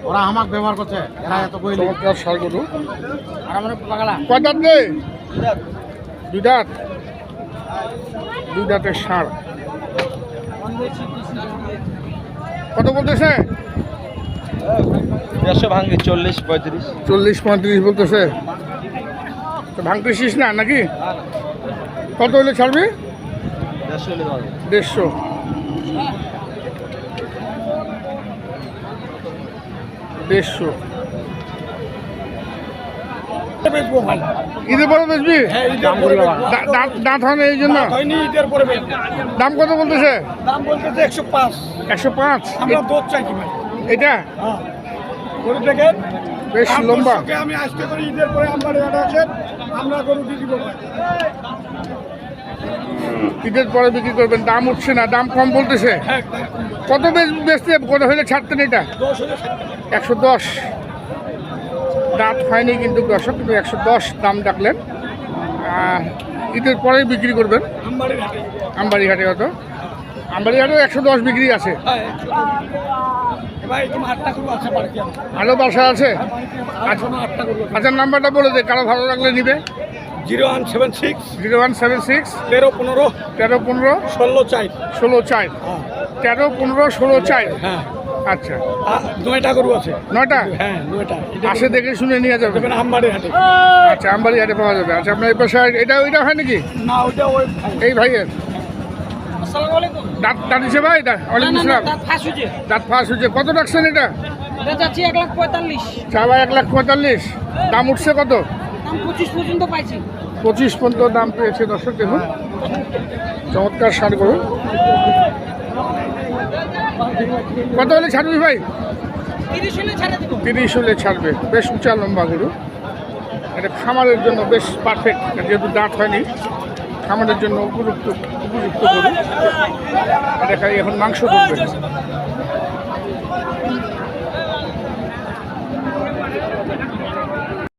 ওরা আমাকে ব্যবহার করছে এরা এত কইলি সার গরু আর আমরা পাগলা কয় দাঁত নেই দুই দাঁত দুই দাঁতের সার কত বলতেছে 150 ভাঙে 40-35 40-35 বলতেছে তো ভাঙতে শিস না নাকি কত হলে ছাড়বি 150 150 ঈদের পরে বেচবি দাঁত হয় না এই জন্য দাম কত বলতেছে দাম বলতেছে 105 105 আমরা দুধ চাইছি ভাই এটা গরু দেখেন বেশ লম্বা আমি আজকে করে ঈদের পরে আমরা গরু দিয়ে দিব ভাই ঈদের পরে বিক্রি করবেন দাম উঠছে না দাম কম বলতেছে কত বেচতে কত হলে ছাড়তেন এটা 110 দাঁত হয়নি কিন্তু দর্শক কিন্তু 110 দাম ডাকলেন ঈদের পরে বিক্রি করবেন আমবাড়ি হাটে কত আমবাড়ি হাটেও 110 বিক্রি আছে আরও বাসা আছে আচ্ছা নাম্বারটা বলে দে কারো ভালো লাগলে নিবে 0176 1315 16 4 1315 16 4 হ্যাঁ আচ্ছা 9টা গরু আছে 9টা হ্যাঁ 9টা আসে দেখে শুনে নিয়ে যাবে আমবাড়ি হাটে আচ্ছা আমবাড়ি হাটে পাওয়া যাবে আচ্ছা আপনার এই পাশে এটা ওইটা হয় নাকি না ওইটা ওই এই ভাইয়ের আসসালামু আলাইকুম দাঁত দিছে ভাই ওয়ালাইকুম আসসালাম দাঁত ফাঁস হচ্ছে কত রাখছেন এটা যাচ্ছি 1,45,000 চা ভাই 1,45,000 দাম উঠছে কত দাম 25 পর্যন্ত পাইছি 25 পর্যন্ত দাম পেয়েছে দর্শক দেখুন চমৎকার সার গরু কত হলে ছাড়বি ভাই 30 হলে ছেড়ে দেব 30 হলে ছাড়বে বেশ উঁচা লম্বা গরু এটা খামারের জন্য বেশ পারফেক্ট যেহেতু দাঁত হয়নি খামারের জন্য উপযুক্ত গরু দেখা এখন মাংস করবে